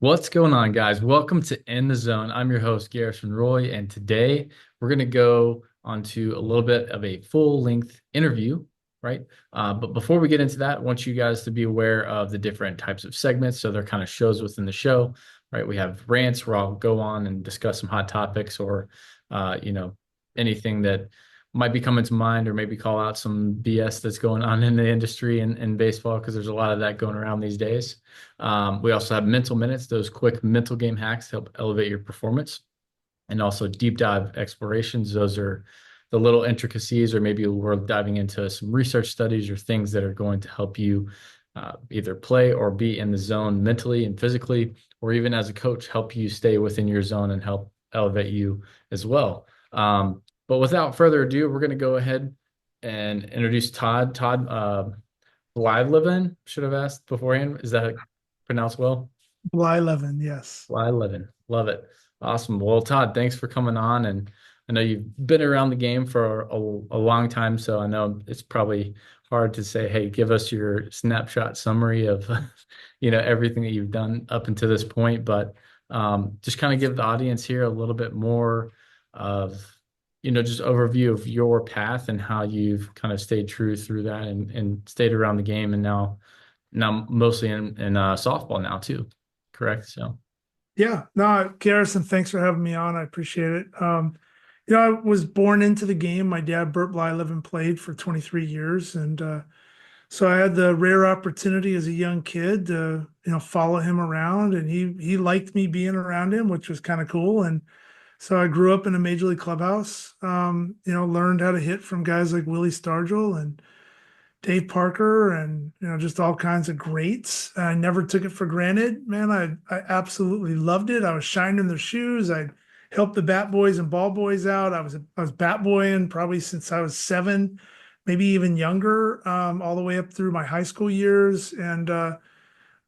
What's going on, guys? Welcome to In the Zone. I'm your host, Garrison Roy, and today we're going to go onto a little bit of a full-length interview, right? But before we get into that, I want you guys to be aware of the different types of segments. So they're kind of shows within the show, right? We have rants where I'll go on and discuss some hot topics or, uh, you know, anything that might be coming to mind, or maybe call out some BS that's going on in the industry and baseball, because there's a lot of that going around these days. We also have mental minutes, those quick mental game hacks to help elevate your performance, and also deep dive explorations. Those are the little intricacies, or maybe we're diving into some research studies or things that are going to help you either play or be in the zone mentally and physically, or even as a coach, help you stay within your zone and help elevate you as well. But without further ado, we're going to go ahead and introduce Todd. Todd Blyleven, should have asked beforehand. Is that pronounced well? Blyleven, yes. Blyleven. Love it. Awesome. Well, Todd, thanks for coming on. And I know you've been around the game for a long time, so I know it's probably hard to say, hey, give us your snapshot summary of, everything that you've done up until this point. But just kind of give the audience here a little bit more of, just overview of your path and how you've kind of stayed true through that and stayed around the game, and now mostly in softball now too. Correct. So. Yeah, no, Garrison, thanks for having me on. I appreciate it. I was born into the game. My dad, Burt Blyleven, played for 23 years. And so I had the rare opportunity as a young kid to, follow him around. And he liked me being around him, which was kind of cool. And so I grew up in a major league clubhouse, learned how to hit from guys like Willie Stargell and Dave Parker and just all kinds of greats. I never took it for granted, man. I absolutely loved it. I was shining their shoes. I'd help the bat boys and ball boys out. I was bat boying probably since I was 7, maybe even younger, all the way up through my high school years. And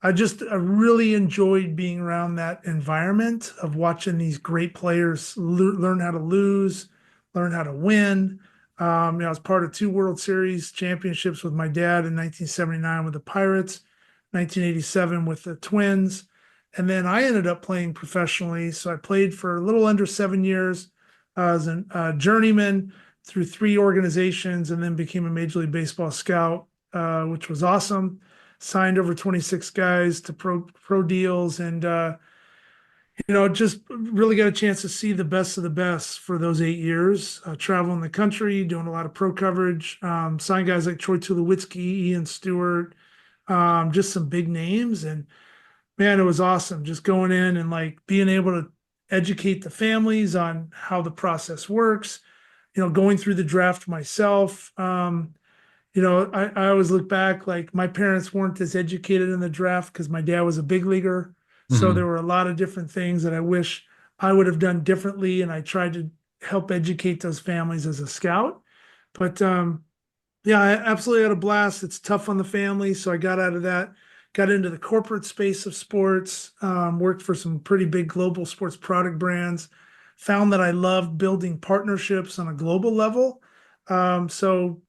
I really enjoyed being around that environment of watching these great players learn how to lose, learn how to win. I was part of 2 World Series championships with my dad in 1979 with the Pirates, 1987 with the Twins. And then I ended up playing professionally. So I played for a little under 7 years as a journeyman through 3 organizations, and then became a Major League Baseball scout, which was awesome. Signed over 26 guys to pro deals, and just really got a chance to see the best of the best for those 8 years, traveling the country, doing a lot of pro coverage, signed guys like Troy Tulowitzki, Ian Stewart, just some big names. And man, it was awesome just going in and like being able to educate the families on how the process works, going through the draft myself. I always look back, like my parents weren't as educated in the draft because my dad was a big leaguer. So there Mhm. were a lot of different things that I wish I would have done differently. And I tried to help educate those families as a scout. But yeah, I absolutely had a blast. It's tough on the family. So I got out of that, got into the corporate space of sports, worked for some pretty big global sports product brands, found that I loved building partnerships on a global level. So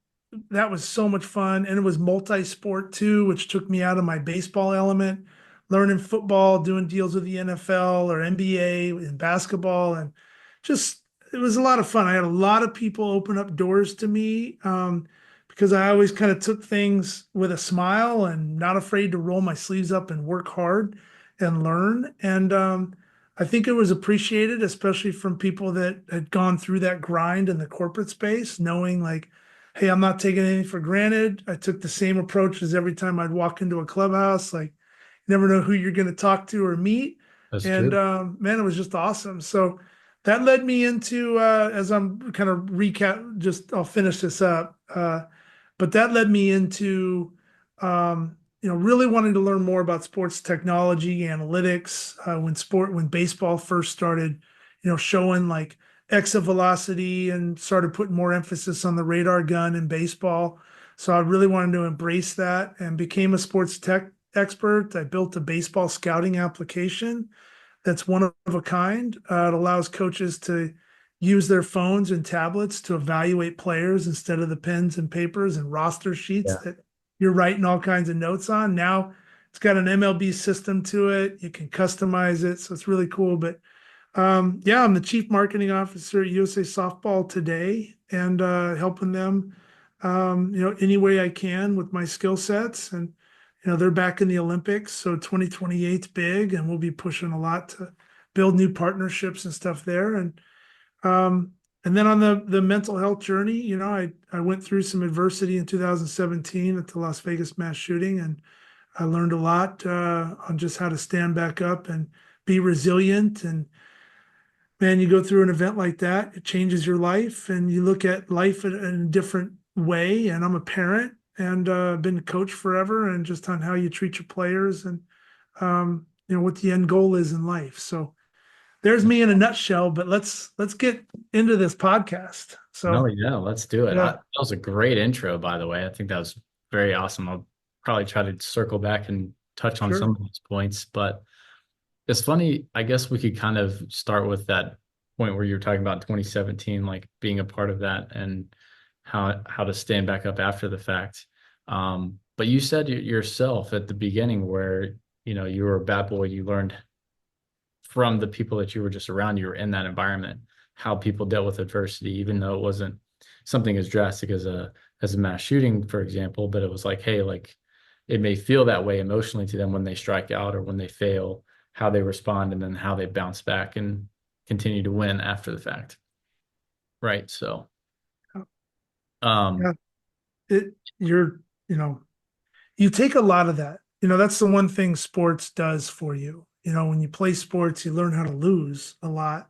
that was so much fun. And it was multi-sport too, which took me out of my baseball element, learning football, doing deals with the NFL or NBA and basketball. And just, it was a lot of fun. I had a lot of people open up doors to me, because I always kind of took things with a smile and not afraid to roll my sleeves up and work hard and learn. And I think it was appreciated, especially from people that had gone through that grind in the corporate space, knowing like, hey, I'm not taking anything for granted. I took the same approach as every time I'd walk into a clubhouse. Like, you never know who you're going to talk to or meet. That's And true. man, it was just awesome. So that led me into, as I'm kind of recap, just I'll finish this up. But that led me into, really wanting to learn more about sports technology, analytics. When baseball first started, showing like exit velocity and started putting more emphasis on the radar gun in baseball. So I really wanted to embrace that and became a sports tech expert. I built a baseball scouting application that's one of a kind. It allows coaches to use their phones and tablets to evaluate players instead of the pens and papers and roster sheets Yeah. that you're writing all kinds of notes on. Now It's got an MLB system to it. You can customize it, so it's really cool. But yeah, I'm the chief marketing officer at USA Softball today, and helping them, any way I can with my skill sets. And they're back in the Olympics, so 2028's big, and we'll be pushing a lot to build new partnerships and stuff there. Um, and then on the mental health journey, I went through some adversity in 2017 at the Las Vegas mass shooting, and I learned a lot on just how to stand back up and be resilient. And man, you go through an event like that, it changes your life, and you look at life in a different way. And I'm a parent, and been a coach forever, and just on how you treat your players, and what the end goal is in life. So there's me in a nutshell. But let's get into this podcast. No, So yeah, let's do it. yeah, That was a great intro, by the way. I think that was very awesome. I'll probably try to circle back and touch on some sure. of these points, but it's funny. I guess we could kind of start with that point where you were talking about 2017, like being a part of that and how to stand back up after the fact. But you said yourself at the beginning where you were a bad boy. You learned from the people that you were just around. You were in that environment, how people dealt with adversity, even though it wasn't something as drastic as a mass shooting, for example. But it was like, hey, like it may feel that way emotionally to them when they strike out or when they fail, how they respond, and then how they bounce back and continue to win after the fact. Right. So, um, Yeah, it you're you know you take a lot of that. That's the one thing sports does for you. When you play sports, you learn how to lose a lot.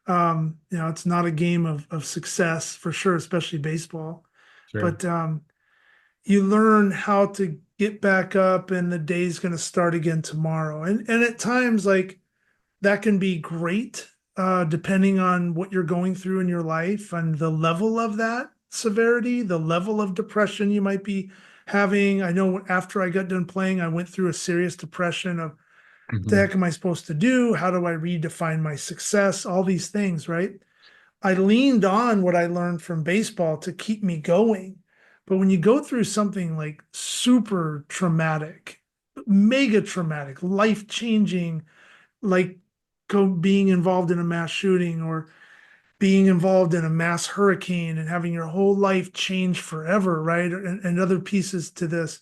It's not a game of success for sure, especially baseball. sure. But you learn how to get back up, and the day's going to start again tomorrow. And at times, like, that can be great, depending on what you're going through in your life and the level of that severity, the level of depression you might be having. I know after I got done playing, I went through a serious depression of, what the Mhm. heck am I supposed to do? How do I redefine my success? All these things, right? I leaned on what I learned from baseball to keep me going. But when you go through something like super traumatic, mega traumatic, life changing, like being involved in a mass shooting, or being involved in a mass hurricane and having your whole life change forever, right? And other pieces to this,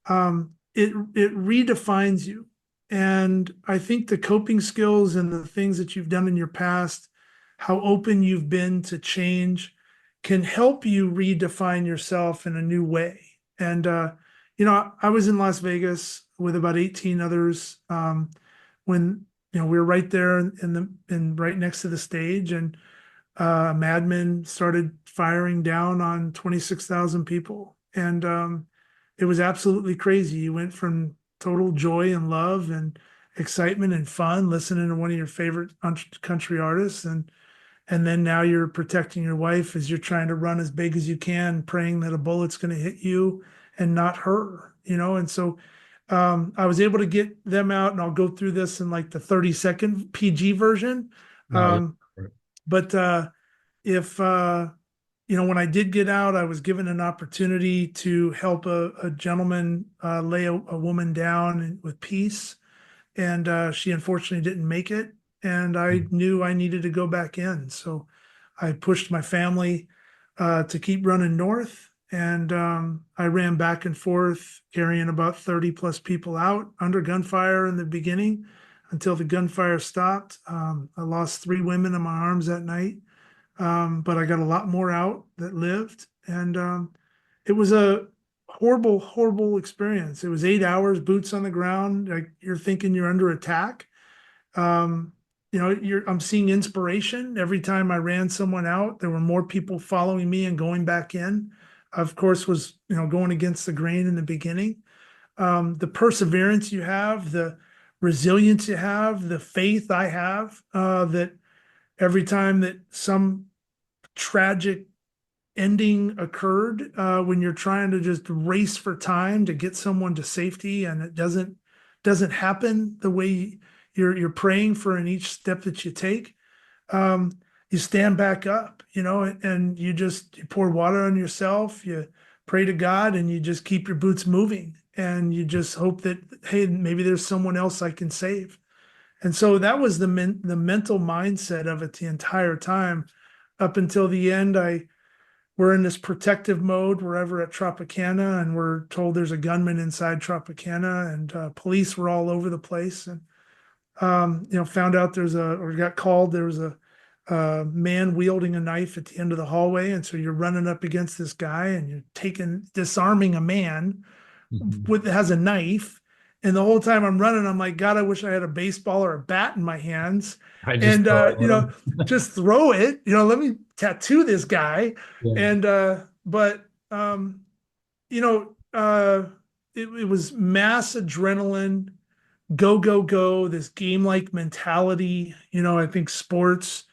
it redefines you. And I think the coping skills and the things that you've done in your past, how open you've been to change, can help you redefine yourself in a new way. And I was in Las Vegas with about 18 others, when we were right there in right next to the stage, and madmen started firing down on 26,000 people. And it was absolutely crazy. You went from total joy and love and excitement and fun, listening to one of your favorite country artists, and then now you're protecting your wife as you're trying to run as big as you can, praying that a bullet's going to hit you and not her. And so I was able to get them out, and I'll go through this in like the 30-second PG version. No, yeah. Um, but if when I did get out, I was given an opportunity to help a gentleman lay a woman down with peace, and she unfortunately didn't make it. And I knew I needed to go back in, so I pushed my family to keep running north, and I ran back and forth, carrying about 30 plus people out under gunfire in the beginning until the gunfire stopped. I lost 3 women in my arms that night, but I got a lot more out that lived. And it was a horrible, horrible experience. It was 8 hours, boots on the ground. Like, you're thinking you're under attack. Um, I'm seeing inspiration every time I ran someone out. There were more people following me and going back in. Of course, was going against the grain in the beginning. The perseverance you have, the resilience you have, the faith I have, that every time that some tragic ending occurred, when you're trying to just race for time to get someone to safety, and it doesn't happen the way you're praying for in each step that you take. um, you stand back up, and you pour water on yourself, you pray to God, and you just keep your boots moving. and you just hope that, hey, maybe there's someone else I can save. And so that was the mental mindset of it the entire time up until the end. We're in this protective mode. We're ever at Tropicana, and we're told there's a gunman inside Tropicana, and police were all over the place. And found out or got called there was a man wielding a knife at the end of the hallway, and so you're running up against this guy, and you're disarming a man Mhm. with has a knife. And the whole time I'm running, I'm like, God, I wish I had a baseball or a bat in my hands, I just and throw it at him. just throw it. Let me tattoo this guy. Yeah. And but you know, it was mass adrenaline, go, go, go, this game-like mentality. I think sports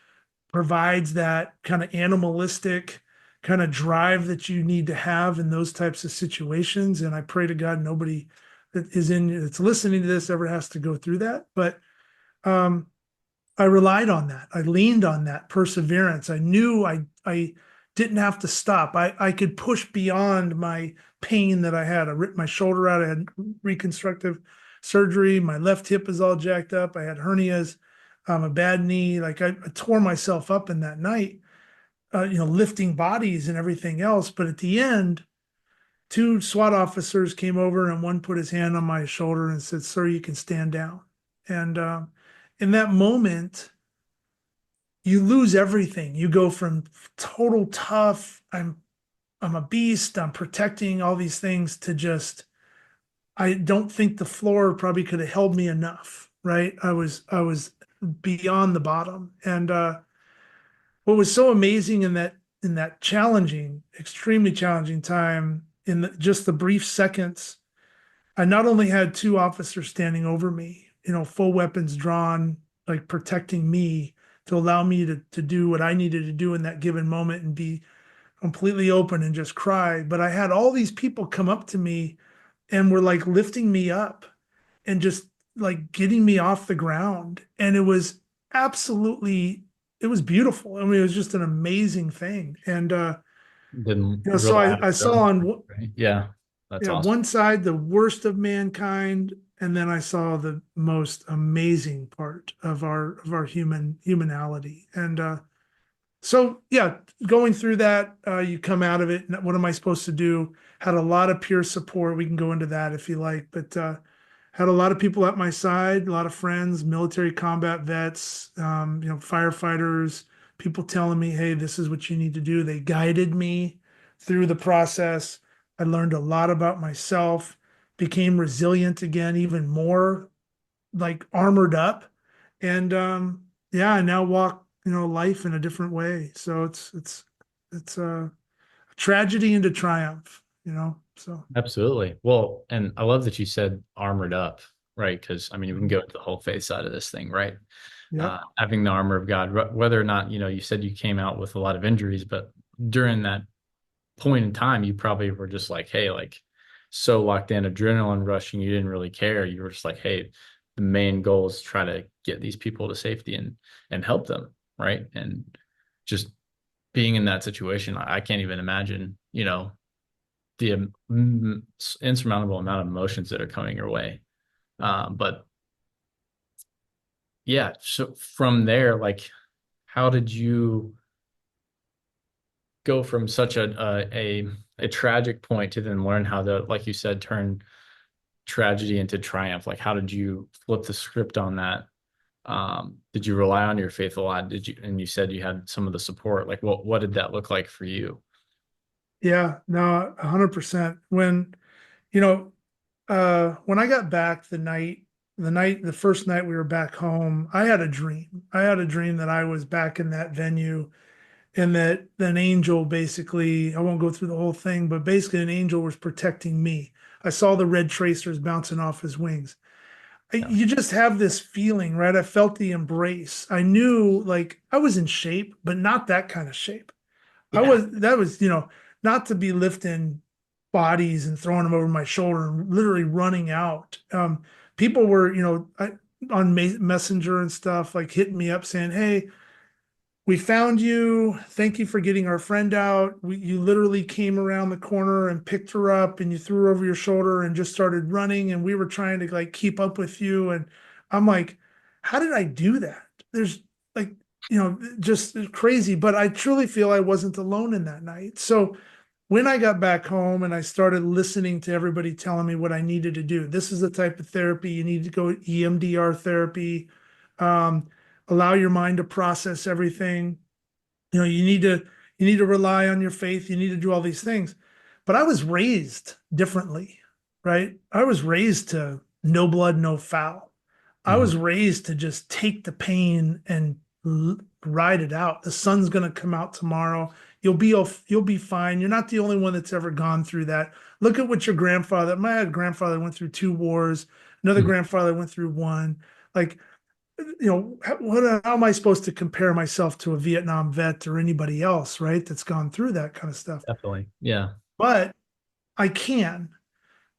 provides that kind of animalistic kind of drive that you need to have in those types of situations. And I pray to God nobody that's listening to this ever has to go through that. But um, I relied on that. I leaned on that perseverance. I knew I didn't have to stop. I could push beyond my pain that I had. I ripped my shoulder out. I had reconstructive surgery. My left hip is all jacked up. I had hernias, a bad knee. Like I tore myself up in that night, lifting bodies and everything else. But at the end, two SWAT officers came over, and one put his hand on my shoulder and said, "Sir, you can stand down." And in that moment, you lose everything. You go from total tough, I'm a beast, I'm protecting all these things, to just, I don't think the floor probably could have held me enough, right? I was beyond the bottom. And what was so amazing in that challenging, extremely challenging time, just the brief seconds, I not only had two officers standing over me, full weapons drawn, like protecting me to allow me to do what I needed to do in that given moment and be completely open and just cry. But I had all these people come up to me and were like lifting me up and just like getting me off the ground. And absolutely, it was beautiful. I mean, it was just an amazing thing. And, Didn't so rely on I your saw own on strength, right? Yeah, that's yeah, awesome. one side, the worst of mankind, and then I saw the most amazing part of our humanality. And so yeah, going through that, you come out of it. What am I supposed to do? Had a lot of peer support. We can go into that if you like, but had a lot of people at my side, a lot of friends, military combat vets, firefighters, people telling me, hey, this is what you need to do. They guided me through the process. I learned a lot about myself, became resilient again, even more like armored up. And yeah, I now walk, life in a different way. So it's a tragedy into triumph. So Absolutely. Well, and I love that you said armored up, right? Because I mean, we can go into the whole faith side of this thing, right? yep. Having the armor of God, whether or not, you said you came out with a lot of injuries, but during that point in time, you probably were just like, hey, like so locked in, adrenaline rushing, you didn't really care. You were just like, hey, the main goal is try to get these people to safety and help them, right? And just being in that situation, I can't even imagine, the insurmountable amount of emotions that are coming your way. But yeah, so from there, like, how did you go from such a tragic point to then learn how to, like you said, turn tragedy into triumph? Like, how did you flip the script on that? Did you rely on your faith a lot? Did you, and you said you had some of the support, like what did that look like for you? Yeah, no, 100%. When I got back the first night we were back home, I had a dream. I had a dream that I was back in that venue, and that an angel, basically, I won't go through the whole thing, but basically an angel was protecting me. I saw the red tracers bouncing off his wings. Yeah. You just have this feeling, right? I felt the embrace. I knew like I was in shape, but not that kind of shape. Yeah. That was, not to be lifting bodies and throwing them over my shoulder and literally running out. People were, on Messenger and stuff, like hitting me up saying, hey, We found you. Thank you for getting our friend out. You literally came around the corner and picked her up and you threw her over your shoulder and just started running. And we were trying to like keep up with you. And I'm like, how did I do that? There's like, just crazy. But I truly feel I wasn't alone in that night. So when I got back home and I started listening to everybody telling me what I needed to do, this is the type of therapy you need to go EMDR therapy. Um, Allow your mind to process everything. You need to rely on your faith. You need to do all these things. But I was raised differently, right? I was raised to no blood, no foul. I Mhm. was raised to just take the pain and ride it out. The sun's going to come out tomorrow. You'll be fine. You're not the only one that's ever gone through that. Look at what your grandfather, my grandfather went through 2 wars. Another Mhm. grandfather went through one. Like, how am I supposed to compare myself to a Vietnam vet or anybody else, right? That's gone through that kind of stuff. Definitely. Yeah. But I can,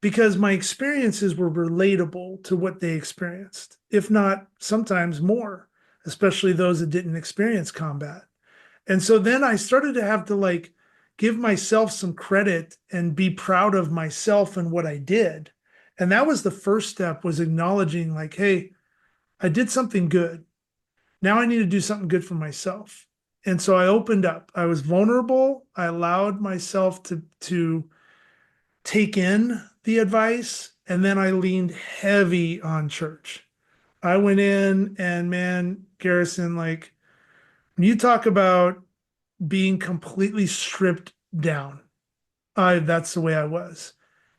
because my experiences were relatable to what they experienced, if not sometimes more, especially those that didn't experience combat. And so then I started to have to like give myself some credit and be proud of myself and what I did. And that was the first step, was acknowledging like, hey, I did something good. Now I need to do something good for myself. And so I opened up. I was vulnerable. I allowed myself to take in the advice, and then I leaned heavy on church. I went in and man, Garrison, like when you talk about being completely stripped down, that's the way I was.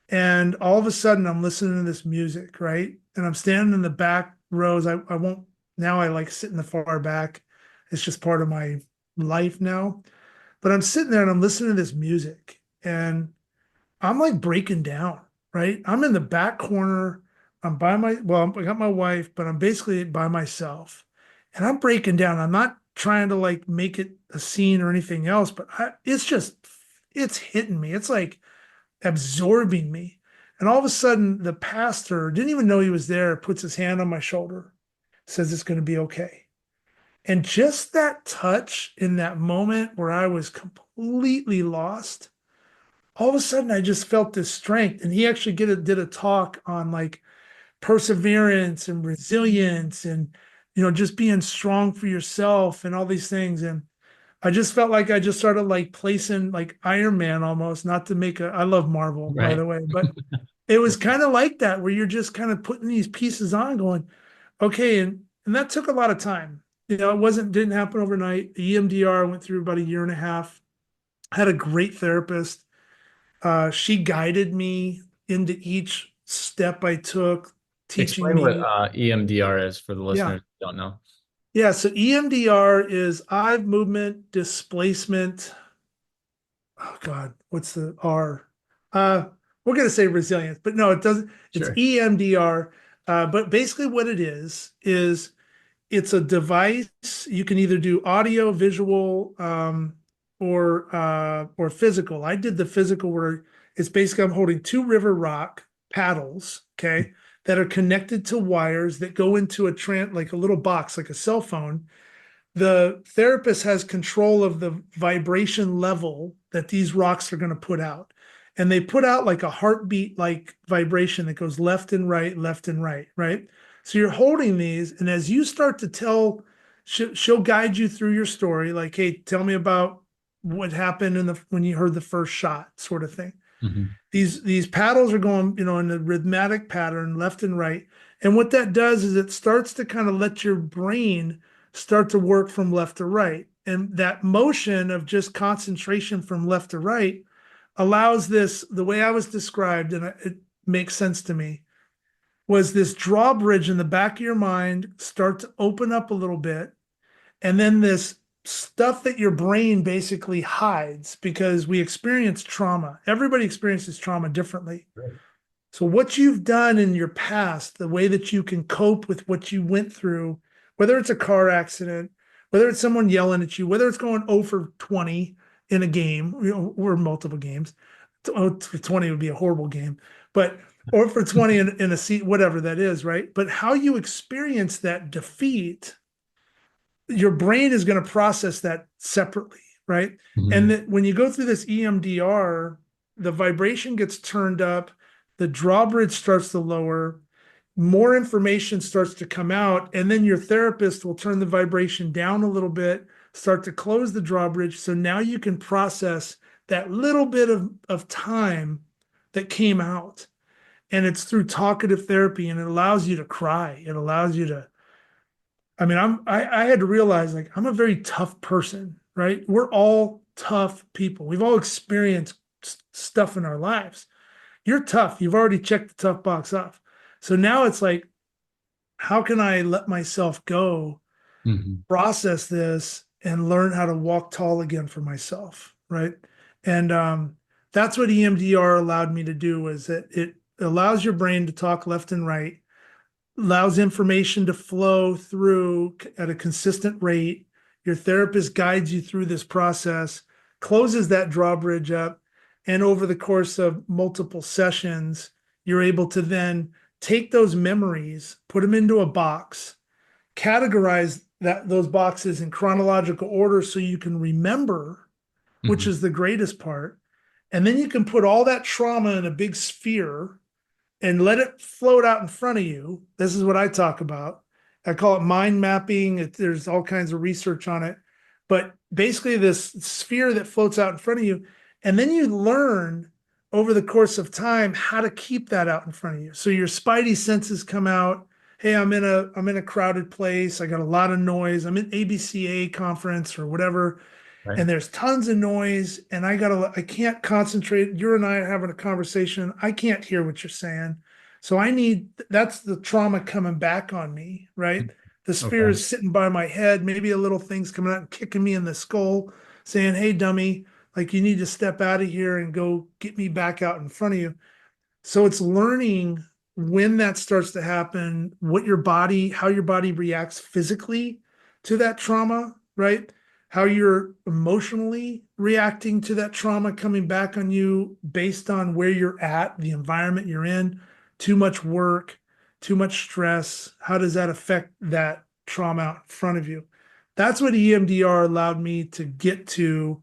And all of a sudden, I'm listening to this music, right? And I'm standing in the back rows. I won't, now I like sit in the far back. It's just part of my life now. But I'm sitting there and I'm listening to this music and I'm like breaking down, right? I'm in the back corner. I got my wife, but I'm basically by myself and I'm breaking down. I'm not trying to like make it a scene or anything else, but it's hitting me. It's like, absorbing me. And all of a sudden, the pastor didn't even know he was there, puts his hand on my shoulder, says it's going to be okay. And just that touch in that moment where I was completely lost, all of a sudden I just felt this strength. And he actually did a talk on like perseverance and resilience and just being strong for yourself and all these things. And I just felt like I just started like placing like Iron Man almost, not to make I love Marvel, by Right. the way, but it was kind of like that where you're just kind of putting these pieces on going, okay. And that took a lot of time. Didn't happen overnight. The EMDR went through about a year and a half. I had a great therapist. She guided me into each step I took, teaching Explain what me. EMDR is for the Yeah. listeners who don't know. Yeah. So EMDR is eye movement displacement. Oh God, what's the R? Uh, we're gonna say resilience, but no, it doesn't. It's Sure. EMDR. But basically, what it is it's a device. You can either do audio, visual, or physical. I did the physical where it's basically I'm holding two river rock paddles, okay, that are connected to wires that go into like a little box, like a cell phone. The therapist has control of the vibration level that these rocks are going to put out. And they put out like a heartbeat like vibration that goes left and right, right? So you're holding these, and as you start to tell, she'll guide you through your story, like, hey, tell me about what happened when you heard the first shot, sort of thing. Mhm. These paddles are going, in a rhythmic pattern, left and right. And what that does is it starts to kind of let your brain start to work from left to right. And that motion of just concentration from left to right allows the way I was described, and it makes sense to me, was this drawbridge in the back of your mind start to open up a little bit. And then this stuff that your brain basically hides, because we experience trauma. Everybody experiences trauma differently. Right. So, what you've done in your past, the way that you can cope with what you went through, whether it's a car accident, whether it's someone yelling at you, whether it's going 0 for 20 in a game, or multiple games. 0 for 20 would be a horrible game, but or for 20 in a seat, whatever that is, right? But how you experience that defeat your brain is going to process that separately, right? And Mhm. that when you go through this EMDR, the vibration gets turned up, the drawbridge starts to lower, more information starts to come out, and then your therapist will turn the vibration down a little bit, start to close the drawbridge. So now you can process that little bit of time that came out. And it's through talkative therapy, and it allows you to cry. It allows you to, I mean, I had to realize like I'm a very tough person, right? We're all tough people. We've all experienced stuff in our lives. You're tough. You've already checked the tough box off. So now it's like, how can I let myself go, Mhm. process this, and learn how to walk tall again for myself, right? And that's what EMDR allowed me to do, was that it allows your brain to talk left and right, allows information to flow through at a consistent rate. Your therapist guides you through this process, closes that drawbridge up, and over the course of multiple sessions, you're able to then take those memories, put them into a box, categorize those boxes in chronological order so you can remember, which Mhm. is the greatest part. And then you can put all that trauma in a big sphere and let it float out in front of you. This is what I talk about. I call it mind mapping. There's all kinds of research on it. But basically, this sphere that floats out in front of you. And then you learn over the course of time how to keep that out in front of you. So your spidey senses come out. Hey, I'm in a crowded place. I got a lot of noise. I'm in ABCA conference or whatever, Right. and there's tons of noise, and I can't concentrate. You and I are having a conversation. I can't hear what you're saying. So that's the trauma coming back on me, right? The sphere Okay. is sitting by my head, maybe a little thing's coming out and kicking me in the skull, saying, "Hey, dummy, like you need to step out of here and go get me back out in front of you." So it's learning when that starts to happen, how your body reacts physically to that trauma, right? How you're emotionally reacting to that trauma coming back on you based on where you're at, the environment you're in, too much work, too much stress. How does that affect that trauma out in front of you? That's what EMDR allowed me to get to,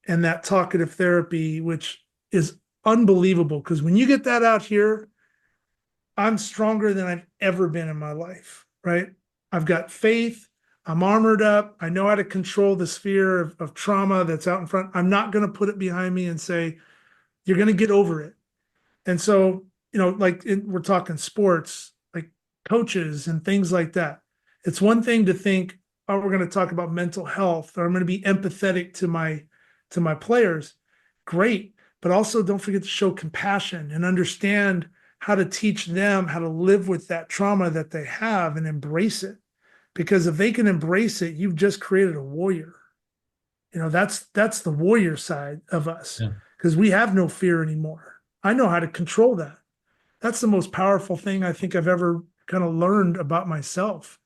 and that talkative therapy, which is unbelievable. Because when you get that out here, I'm stronger than I've ever been in my life, right? I've got faith. I'm armored up. I know how to control the sphere of trauma that's out in front. I'm not going to put it behind me and say, you're going to get over it. And so, we're talking sports, like coaches and things like that. It's one thing to think, oh, we're going to talk about mental health, or I'm going to be empathetic to my players. Great, but also don't forget to show compassion and understand how to teach them how to live with that trauma that they have and embrace it. Because if they can embrace it, you've just created a warrior. That's the warrior side of us, Yeah. because we have no fear anymore. I know how to control that. That's the most powerful thing I think I've ever kind of learned about myself,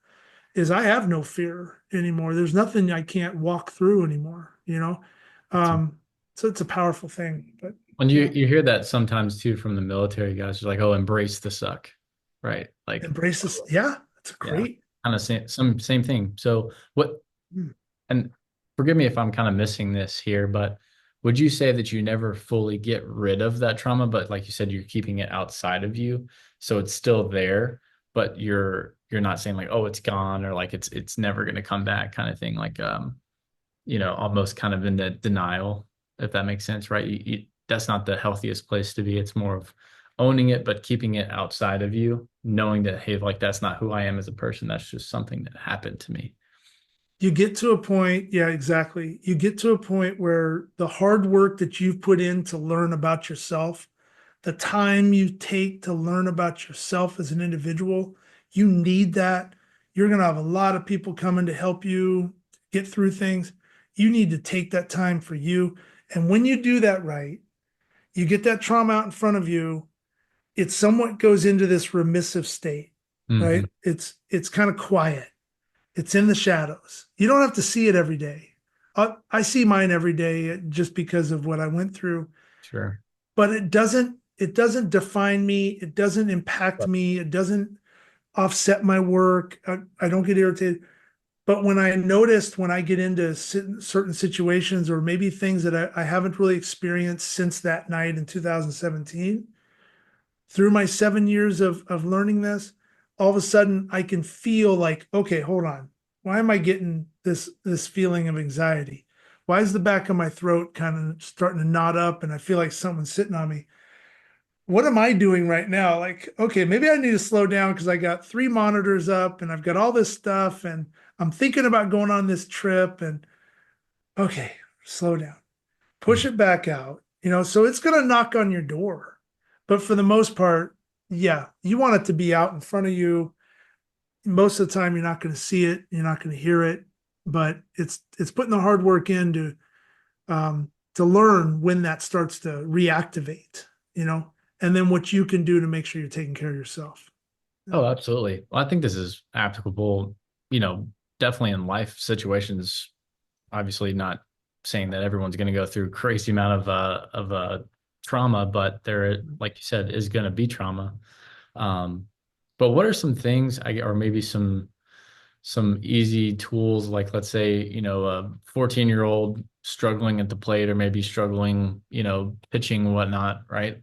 is I have no fear anymore. There's nothing I can't walk through anymore. That's Um, so it's a powerful thing. But When you yeah, you hear that sometimes too from the military guys, they're like, "Oh, embrace the suck," right? Like, embrace this. Yeah, it's yeah, great. kind of same thing. So what? Mm. And forgive me if I'm kind of missing this here, but would you say that you never fully get rid of that trauma, but like you said, you're keeping it outside of you, so it's still there, but you're not saying like, "Oh, it's gone," or like it's never going to come back, kind of thing. Like, almost kind of in the denial, if that makes sense, right? That's not the healthiest place to be. It's more of owning it, but keeping it outside of you, knowing that, hey, like that's not who I am as a person. That's just something that happened to me. You get to a point, yeah, exactly. You get to a point where the hard work that you've put in to learn about yourself, the time you take to learn about yourself as an individual, you need that. You're going to have a lot of people coming to help you get through things. You need to take that time for you. And when you do that right, you get that trauma out in front of you, it somewhat goes into this remissive state, Hmm. right? It's kind of quiet. It's in the shadows. You don't have to see it every day. I see mine every day just because of what I went through, Sure. but it doesn't define me. It doesn't impact But me. It doesn't offset my work. I don't get irritated. But when I noticed when I get into certain situations or maybe things that I haven't really experienced since that night in 2017, through my 7 years of learning this, all of a sudden I can feel like, okay, hold on. Why am I getting this feeling of anxiety? Why is the back of my throat kind of starting to knot up and I feel like someone's sitting on me? What am I doing right now? Like, okay, maybe I need to slow down because I got three monitors up and I've got all this stuff and I'm thinking about going on this trip and okay, slow down, push it back out, so it's going to knock on your door. But for the most part, yeah, you want it to be out in front of you. Most of the time, you're not going to see it, you're not going to hear it, but it's putting the hard work in to learn when that starts to reactivate, and then what you can do to make sure you're taking care of yourself. Oh, absolutely. Well, I think this is applicable, you know, definitely in life situations. Obviously, not saying that everyone's going to go through crazy amount of trauma, but there, like you said, is going to be trauma. Um, but what are some things, or maybe some easy tools, like let's say, you know, a 14-year-old struggling at the plate or maybe struggling, you know, pitching and whatnot, right?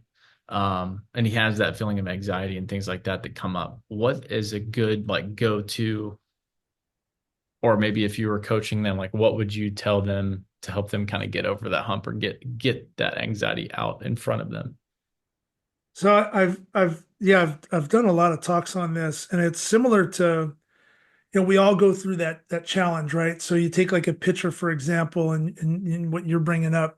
And he has that feeling of anxiety and things like that that come up. What is a good like go to, or maybe if you were coaching them, like what would you tell them to help them kind of get over that hump or get that anxiety out in front of them? So I've done a lot of talks on this, and it's similar to, we all go through that challenge, right? So you take like a pitcher, for example, and what you're bringing up.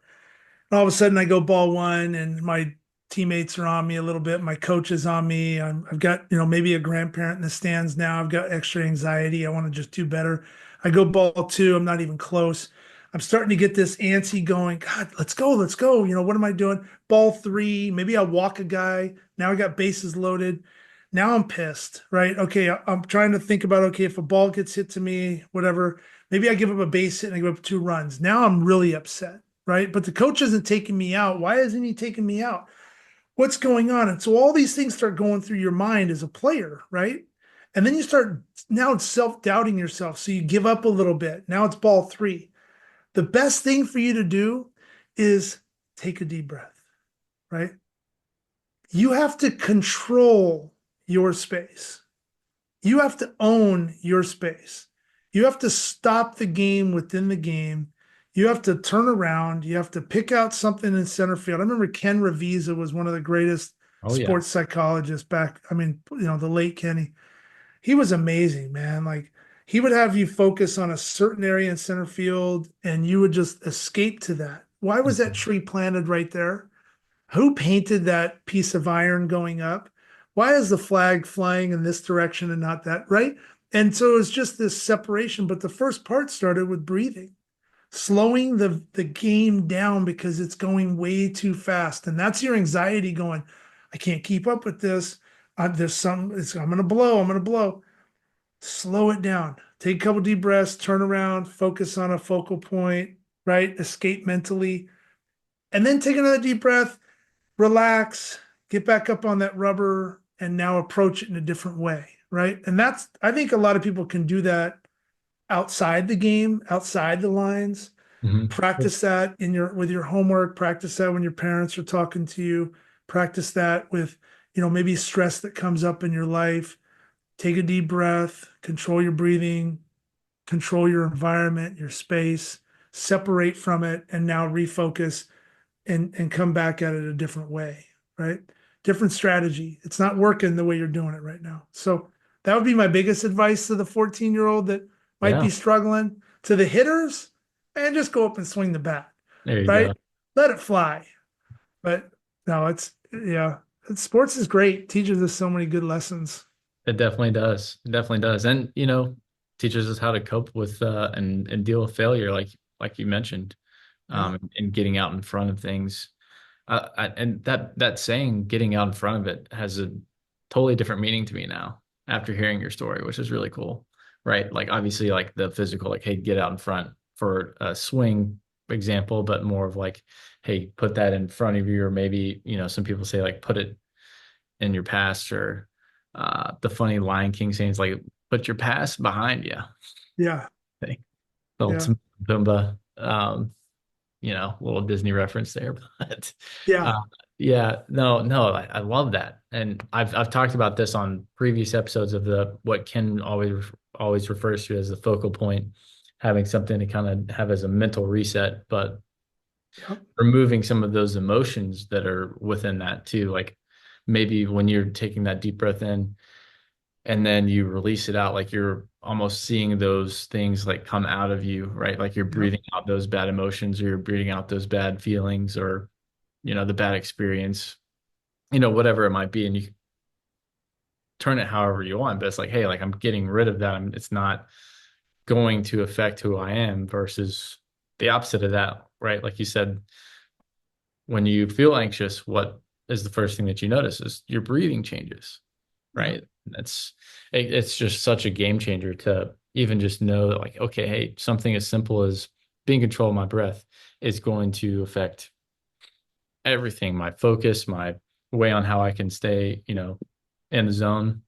And all of a sudden, I go ball one, and my teammates are on me a little bit. My coach is on me. I've got, maybe a grandparent in the stands now. I've got extra anxiety. I want to just do better. I go ball two. I'm not even close. I'm starting to get this antsy going. God, let's go, let's go. What am I doing? Ball three. Maybe I walk a guy. Now I got bases loaded. Now I'm pissed, right? Okay, I'm trying to think about, okay, if a ball gets hit to me, whatever, maybe I give up a base hit and I give up 2 runs. Now I'm really upset, right? But the coach isn't taking me out. Why isn't he taking me out? What's going on? And so all these things start going through your mind as a player, right? And then you start, now it's self-doubting yourself. So you give up a little bit. Now it's ball three. The best thing for you to do is take a deep breath, right? You have to control your space. You have to own your space. You have to stop the game within the game. You have to turn around. You have to pick out something in center field. I remember Ken Ravizza was one of the greatest Oh yeah. sports psychologists back. I mean, the late Kenny. He was amazing, man. Like he would have you focus on a certain area in center field and you would just escape to that. Why was that Mhm. tree planted right there? Who painted that piece of iron going up? Why is the flag flying in this direction and not that, right? And so it's just this separation. But the first part started with breathing, slowing the game down because it's going way too fast. And that's your anxiety going, I can't keep up with this. I'm going to blow. I'm going to blow. Slow it down. Take a couple deep breaths, turn around, focus on a focal point, right? Escape mentally. And then take another deep breath, relax, get back up on that rubber, and now approach it in a different way, right? And I think a lot of people can do that outside the game, outside the lines. Mhm. Practice that with your homework, practice that when your parents are talking to you, practice that with, maybe stress that comes up in your life. Take a deep breath, control your breathing, control your environment, your space, separate from it, and now refocus and come back at it a different way, right? Different strategy. It's not working the way you're doing it right now. So that would be my biggest advice to the 14-year-old that might Yeah, be struggling. To the hitters, and just go up and swing the bat, there you right? go. Let it fly. But no, yeah, sports is great. Teaches us so many good lessons. It definitely does. It definitely does. And you know, teaches us how to cope with and deal with failure, like you mentioned, Yeah. and getting out in front of things. And that saying, getting out in front of it, has a totally different meaning to me now after hearing your story, which is really cool, right? Like obviously, like the physical, like hey, get out in front for a swing example, but more of like, hey, put that in front of you, or maybe you know, some people say like put it in your past, or the funny Lion King saying is like put your past behind you. Yeah. Little Yeah. Timon and Pumbaa. Little Disney reference there, but Yeah. uh, yeah, no, I love that, and I've talked about this on previous episodes of the what Ken always refers to as the focal point, having something to kind of have as a mental reset, but Yeah. removing some of those emotions that are within that too, like maybe when you're taking that deep breath in and then you release it out, like you're almost seeing those things like come out of you, right? Like you're Yeah. breathing out those bad emotions or you're breathing out those bad feelings or, the bad experience, whatever it might be. And you turn it however you want, but it's like, hey, like I'm getting rid of that. It's not going to affect who I am versus the opposite of that, right? Like you said, when you feel anxious, what is the first thing that you notice is your breathing changes, Yeah. right? It's just such a game changer to even just know that like, okay, hey, something as simple as being in control of my breath is going to affect everything, my focus, my way on how I can stay, in the zone.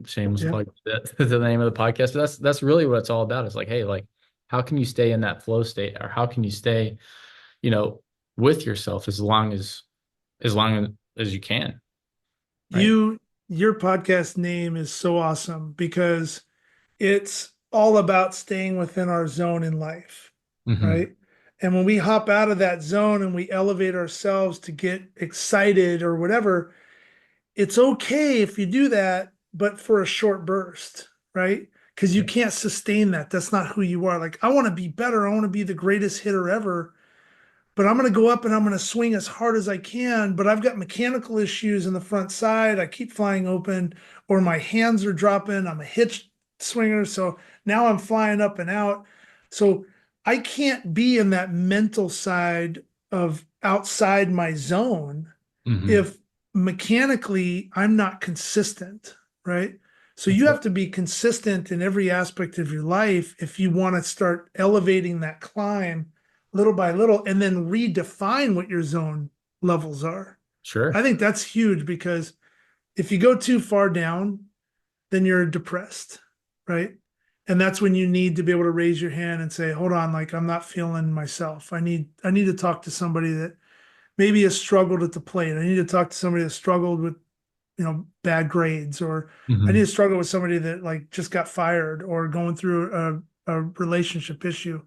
Shameless Yeah. plug that the name of the podcast. But that's really what it's all about. It's like, hey, like how can you stay in that flow state or how can you stay, you know, with yourself as long as you can, right? You, your podcast name is so awesome because it's all about staying within our zone in life, Hmm. right? And when we hop out of that zone and we elevate ourselves to get excited or whatever, it's okay if you do that, but for a short burst, right? Because you Yeah. can't sustain that. That's not who you are. Like, I want to be better. I want to be the greatest hitter ever, but I'm going to go up and I'm going to swing as hard as I can. But I've got mechanical issues in the front side. I keep flying open, or my hands are dropping. I'm a hitch swinger. So now I'm flying up and out. So I can't be in that mental side of outside my zone Hmm. if mechanically I'm not consistent, right? So That's you right. have to be consistent in every aspect of your life if you want to start elevating that climb little by little and then redefine what your zone levels are. I Sure. think that's huge because if you go too far down, then you're depressed, right? And that's when you need to be able to raise your hand and say, "Hold on, like I'm not feeling myself. I need to talk to somebody that maybe has struggled at the plate. I need to talk to somebody that struggled with, bad grades, or I need Hmm. to struggle with somebody that like just got fired or going through a relationship issue."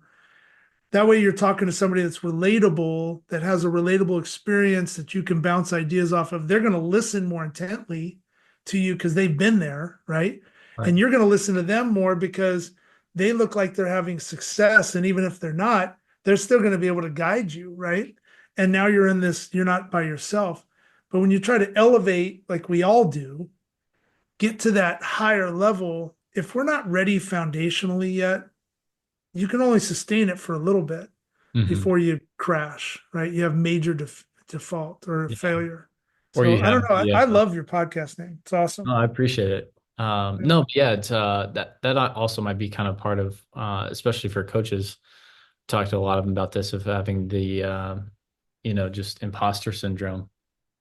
That way you're talking to somebody that's relatable, that has a relatable experience that you can bounce ideas off of. They're going to listen more intently to you because they've been there, right? Right. And you're going to listen to them more because they look like they're having success. And even if they're not, they're still going to be able to guide you, right? And now you're in this, you're not by yourself. But when you try to elevate, like we all do, get to that higher level, if we're not ready foundationally yet, you can only sustain it for a little bit Hmm. before you crash, right? You have major default or Yeah. failure. Or So you I don't have know. the I love your podcast name. It's awesome. no, I appreciate it. Yeah. No, but yeah, it's that also might be kind of part of especially for coaches. Talked to a lot of them about this of having the just imposter syndrome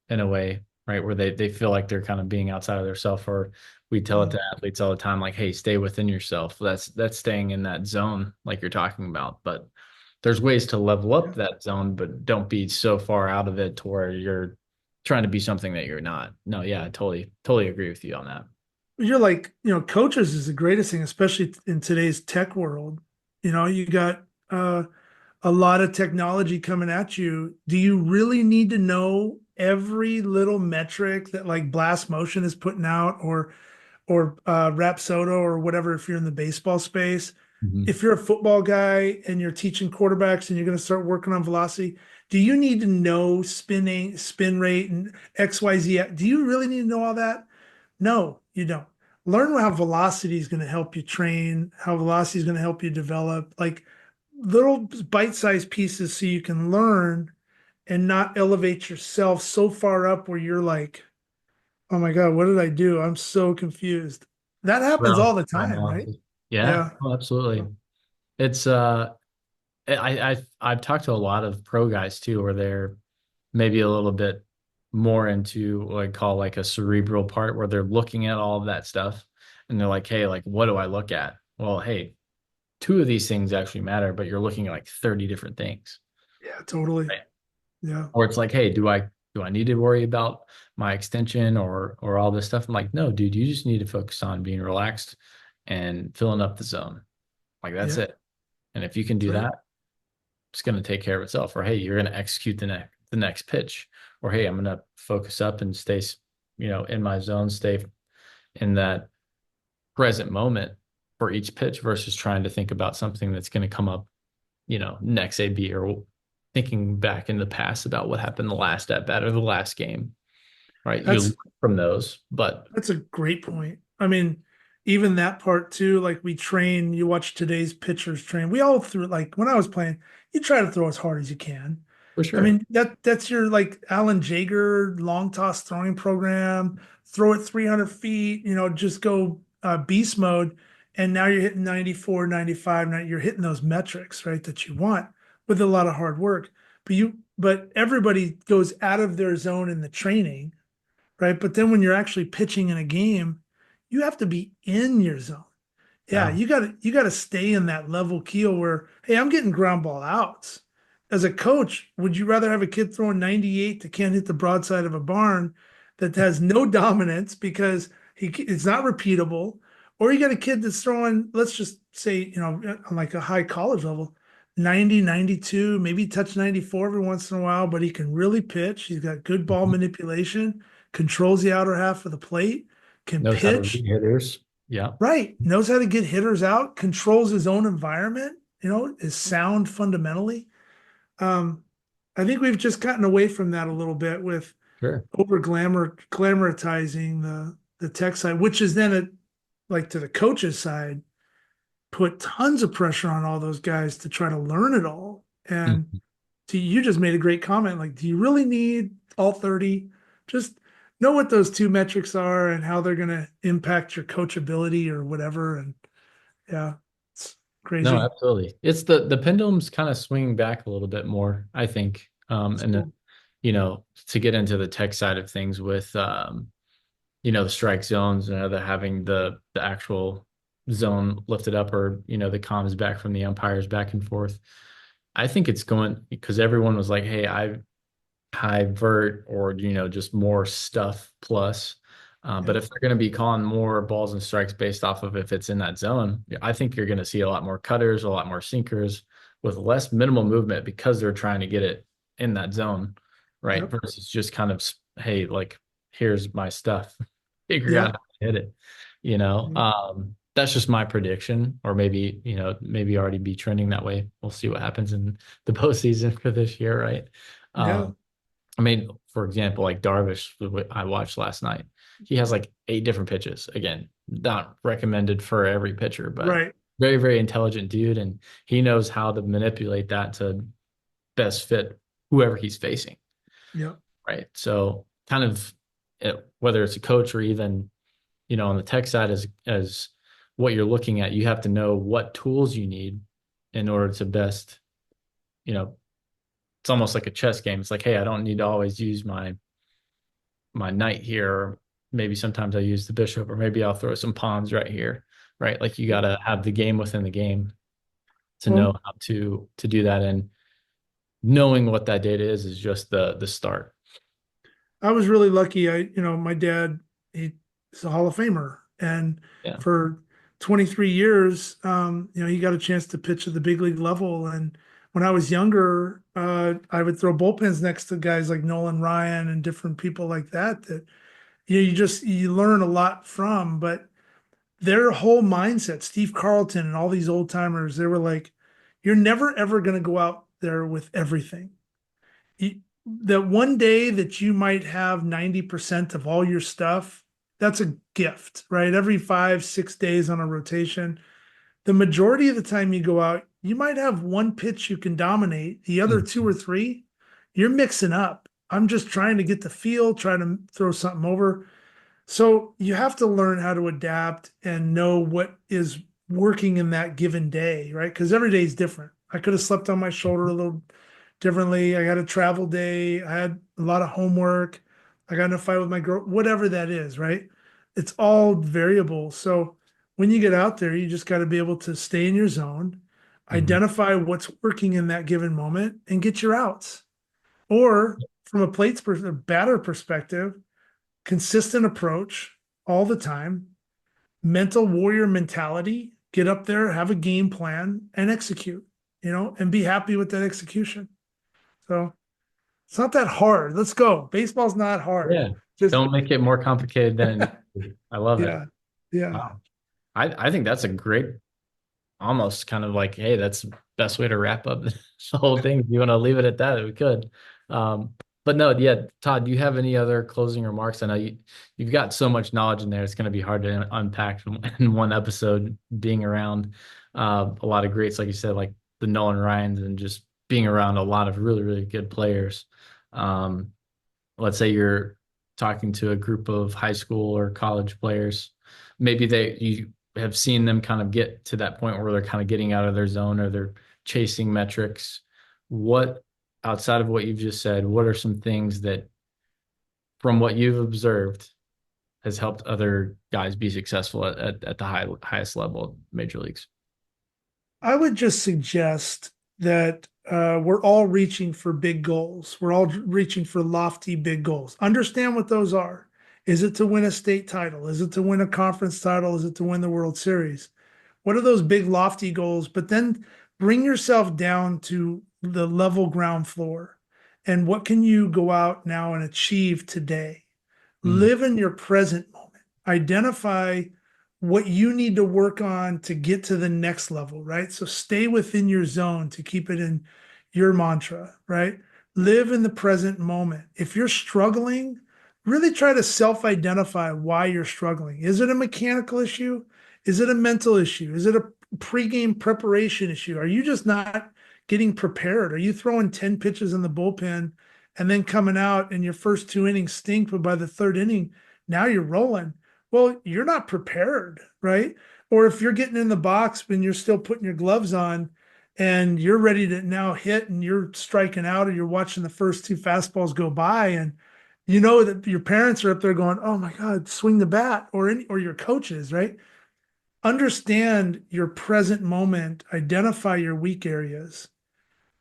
in a way, right? Where they feel like they're kind of being outside of their self, or we tell it Mhm. to athletes all the time, like, hey, stay within yourself. That's staying in that zone, like you're talking about. But there's ways to level up Yeah. that zone, but don't be so far out of it to where you're trying to be something that you're not. No, yeah, I totally agree with you on that. You're like, coaches is the greatest thing, especially in today's tech world. You got a lot of technology coming at you. Do you really need to know every little metric that like Blast Motion is putting out, or Rapsodo or whatever if you're in the baseball space? Mhm. If you're a football guy and you're teaching quarterbacks and you're going to start working on velocity, do you need to know spin rate, and XYZ? Do you really need to know all that? No, you don't. Learn how velocity is going to help you train, how velocity is going to help you develop, like little bite-sized pieces so you can learn and not elevate yourself so far up where you're like, oh my God, what did I do? I'm so confused. That happens all the My time, right? analysis. Yeah, Yeah. oh, absolutely. It's I've talked to a lot of pro guys too, where they're maybe a little bit more into what I call like a cerebral part where they're looking at all of that stuff and they're like, hey, like what do I look at? Well, hey, two of these things actually matter, but you're looking at like 30 different things. Yeah, totally. Right. Yeah. Or it's like, hey, do I need to worry about my extension or all this stuff? I'm like, no, dude, you just need to focus on being relaxed and filling up the zone. Like that's Yeah. it. And if you can That's do right. that, it's going to take care of itself. Or hey, you're going to execute the next pitch. Or hey, I'm going to focus up and stay, in my zone, stay in that present moment for each pitch versus trying to think about something that's going to come up, next AB or thinking back in the past about what happened the last at bat or the last game, right? You learn That's from those, but That's a great point. I mean, even that part too, like we train, you watch today's pitchers train. We all threw like when I was playing, you try to throw as hard as you can. for I sure. mean, that's your like Alan Jaeger long toss throwing program. Throw it 300 feet, just go beast mode. And now you're hitting 94, 95. Now you're hitting those metrics, right, that you want with a lot of hard work. But everybody goes out of their zone in the training, right? But then when you're actually pitching in a game, you have to be in your zone. Yeah, Yeah. you gotta stay in that level keel where, hey, I'm getting ground ball outs. As a coach, would you rather have a kid throwing 98 that can't hit the broadside of a barn that has no dominance because it's not repeatable, or you got a kid that's throwing, let's just say, on like a high college level, 90, 92, maybe touch 94 every once in a while, but he can really pitch. He's got good ball Mhm. manipulation, controls the outer half of the plate, can Knows how to read pitch. hitters. Yeah. Right. Knows how to get hitters out, controls his own environment, is sound fundamentally. Um, I think we've just gotten away from that a little bit with Sure. over glamorizing the tech side, which is then like to the coaches side, put tons of pressure on all those guys to try to learn it all. And Mhm. you just made a great comment. Like, do you really need all 30? Just know what those two metrics are and how they're going to impact your coachability or whatever. And yeah, it's No, crazy. absolutely. It's the pendulum's kind of swinging back a little bit more, I think. It's And then, cool. to get into the tech side of things with the strike zones and they're having the actual zone lifted up or, the comms back from the umpires back and forth. I think it's going because everyone was like, hey, I high vert or just more stuff plus. But Yeah. if they're going to be calling more balls and strikes based off of if it's in that zone, I think you're going to see a lot more cutters, a lot more sinkers with less minimal movement because they're trying to get it in that zone, right? Yep. Versus just kind of, hey, like here's my stuff, figure out Yeah. how to hit it. Yeah. That's just my prediction, or maybe already be trending that way. We'll see what happens in the postseason for this year, right? Yeah. Um, I mean, for example, like Darvish, what I watched last night, he has like 8 different pitches. Again, not recommended for every pitcher, but Right. very, very intelligent dude. And he knows how to manipulate that to best fit whoever he's facing. Yeah. Right. So kind of whether it's a coach or even, on the tech side as what you're looking at, you have to know what tools you need in order to best, you know, it's almost like a chess game. It's like, hey, I don't need to always use my knight here. Or maybe sometimes I use the bishop, or maybe I'll throw some pawns right here. Right. Like you gotta have the game within the game to know Well, how to do that. And knowing what that data is just the start. I was really lucky. My dad, he's a Hall of Famer. And Yeah. for 23 years, he got a chance to pitch at the big league level. And when I was younger, I would throw bullpens next to guys like Nolan Ryan and different people like that, you learn a lot from. But their whole mindset, Steve Carlton and all these old timers, they were like, you're never ever going to go out there with everything. That one day that you might have 90% of all your stuff, that's a gift, right? Every 5, 6 days on a rotation. The majority of the time you go out, you might have one pitch you can dominate. The other two Mhm. or three, you're mixing up. I'm just trying to get the feel, trying to throw something over. So you have to learn how to adapt and know what is working in that given day, right? Because every day is different. I could have slept on my shoulder a little differently. I had a travel day. I had a lot of homework. I got in a fight with my girl, whatever that is, right? It's all variable. So when you get out there, you just got to be able to stay in your zone, Mhm. identify what's working in that given moment, and get your outs. Or from a batter perspective, consistent approach all the time, mental warrior mentality, get up there, have a game plan, and execute, and be happy with that execution. So it's not that hard. Let's go. Baseball's not hard. Yeah. Just, Don't make it more complicated than it needs to be. I love it. yeah, yeah. Wow. I think that's a great, almost kind of like, hey, that's the best way to wrap up the whole thing. If you want to leave it at that, we could. Um, but no, yeah, Todd, do you have any other closing remarks? I know you've got so much knowledge in there. It's going to be hard to unpack in one episode, being around a lot of greats, like you said, like the Nolan Ryans, and just being around a lot of really, really good players. Um, let's say you're talking to a group of high school or college players, maybe you have seen them kind of get to that point where they're kind of getting out of their zone or they're chasing metrics. What, outside of what you've just said, what are some things that from what you've observed has helped other guys be successful at the highest level of major leagues? I would just suggest that we're all reaching for big goals. We're all reaching for lofty big goals. Understand what those are. Is it to win a state title? Is it to win a conference title? Is it to win the World Series? What are those big lofty goals? But then bring yourself down to the level ground floor. And what can you go out now and achieve today? Mm, Live in your present moment. Identify what you need to work on to get to the next level, right? So stay within your zone to keep it in your mantra, right? Live in the present moment. If you're struggling, really try to self identify why you're struggling. Is it a mechanical issue? Is it a mental issue? Is it a pregame preparation issue? Are you just not getting prepared? Are you throwing 10 pitches in the bullpen and then coming out and your first two innings stink, but by the third inning, now you're rolling? Well, you're not prepared, right? Or if you're getting in the box when you're still putting your gloves on and you're ready to now hit and you're striking out or you're watching the first two fastballs go by and you know that your parents are up there going, "Oh my God, swing the bat," or your coaches, right? Understand your present moment, identify your weak areas,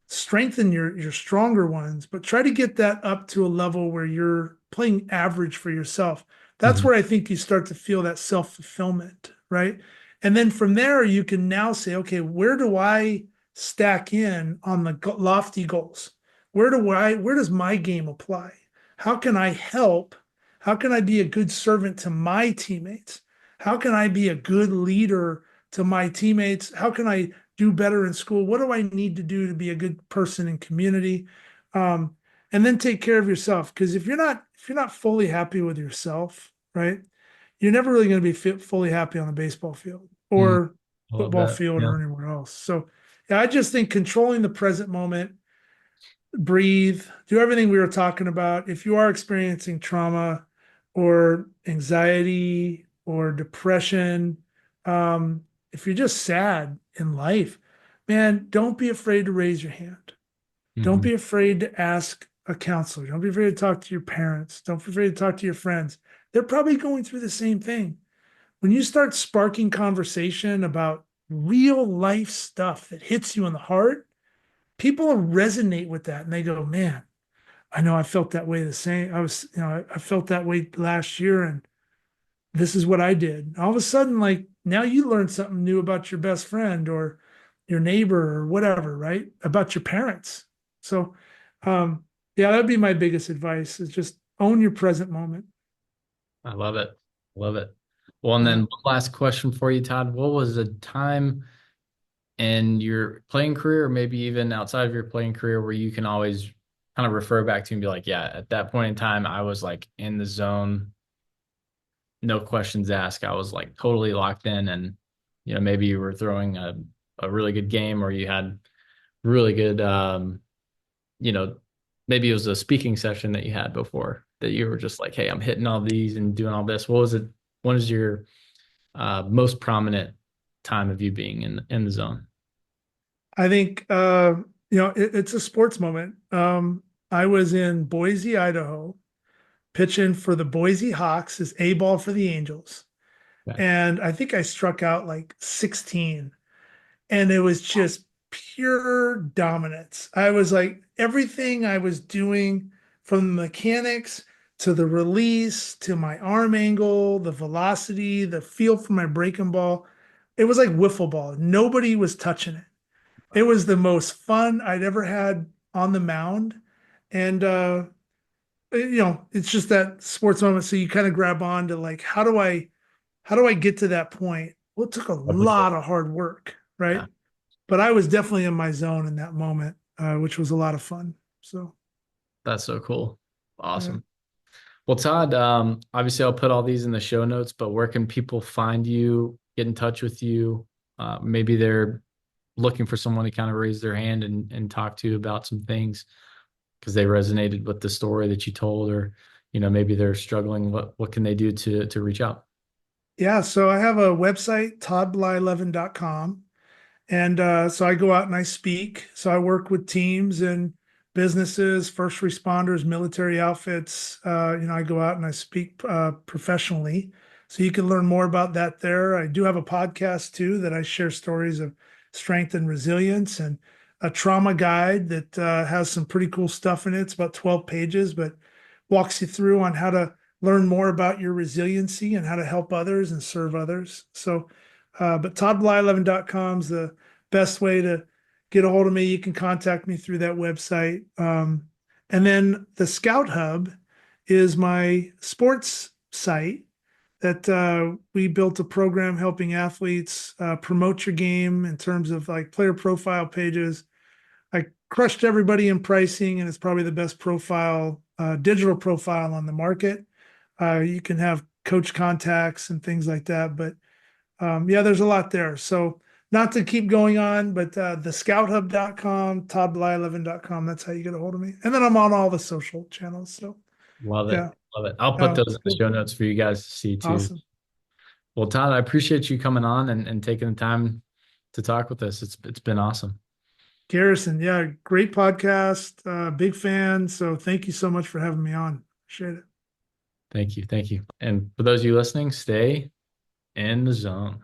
strengthen your stronger ones, but try to get that up to a level where you're playing average for yourself. That's mhm, where I think you start to feel that self-fulfillment, right? And then from there, you can now say, okay, where do I stack in on the lofty goals? Where does my game apply? How can I help? How can I be a good servant to my teammates? How can I be a good leader to my teammates? How can I do better in school? What do I need to do to be a good person in community? Um, and then take care of yourself. Because if you're not fully happy with yourself, right, you're never really going to be fully happy on the baseball field mm. or I love football that. field Yeah. or anywhere else. So yeah, I just think controlling the present moment, breathe, do everything we were talking about. If you are experiencing trauma or anxiety or depression, if you're just sad in life, man, don't be afraid to raise your hand. Don't Mhm. be afraid to ask a counselor. Don't be afraid to talk to your parents. Don't be afraid to talk to your friends. They're probably going through the same thing. When you start sparking conversation about real life stuff that hits you in the heart, people resonate with that and they go, man, I know I felt that way the same. I felt that way last year and this is what I did. All of a sudden, like now you learn something new about your best friend or your neighbor or whatever, right? About your parents. So, um, yeah, that'd be my biggest advice is just own your present moment. I love it. Love it. Well, and then Yeah. one last question for you, Todd. What was a time in your playing career, or maybe even outside of your playing career, where you can always kind of refer back to and be like, yeah, at that point in time, I was like in the zone, no questions asked. I was like totally locked in, and maybe you were throwing a really good game, or you had really good, you know, maybe it was a speaking session that you had before that you were just like, hey, I'm hitting all these and doing all this. What was it? What is your most prominent time of you being in the zone? I think, it's a sports moment. I was in Boise, Idaho, pitching for the Boise Hawks as A ball for the Angels. Okay. and I think I struck out like 16, and it was just pure dominance. I was like, everything I was doing, from the mechanics to the release to my arm angle, the velocity, the feel for my breaking ball, it was like wiffle ball. Nobody was touching it. It was the most fun I'd ever had on the mound. And it's just that sports moment. So you kind of grab on to like, how do I get to that point? Well, it took a Replicate. lot of hard work, right? Yeah, But I was definitely in my zone in that moment, which was a lot of fun. So that's so cool. yeah. Awesome. Well, Todd, obviously I'll put all these in the show notes, but where can people find you, get in touch with you? Maybe they're looking for someone to kind of raise their hand and talk to about some things because they resonated with the story that you told, or maybe they're struggling. What can they do to reach out? Yeah, so I have a website, toddblyleven.com. And so I go out and I speak. So I work with teams and businesses, first responders, military outfits. I go out and I speak professionally. So you can learn more about that there. I do have a podcast too that I share stories of strength and resilience, and a trauma guide that has some pretty cool stuff in it. It's about 12 pages, but walks you through on how to learn more about your resiliency and how to help others and serve others. So, but toddblyleven.com is the best way to get a hold of me. You can contact me through that website. And then the Scout Hub is my sports site that we built a program helping athletes promote your game in terms of like player profile pages. I crushed everybody in pricing, and it's probably the best profile, digital profile on the market. You can have coach contacts and things like that, but yeah, there's a lot there. So not to keep going on, but thescouthub.com, toddblyleven.com, that's how you get a hold of me. And then I'm on all the social channels. So Love it. yeah, Love it. I'll put yeah, those in the cool. show notes for you guys to see too. Awesome. Well, Todd, I appreciate you coming on and taking the time to talk with us. It's been awesome. Garrison, yeah, great podcast. Big fan. So thank you so much for having me on. Appreciate it. Thank you. Thank you. And for those of you listening, stay in the zone.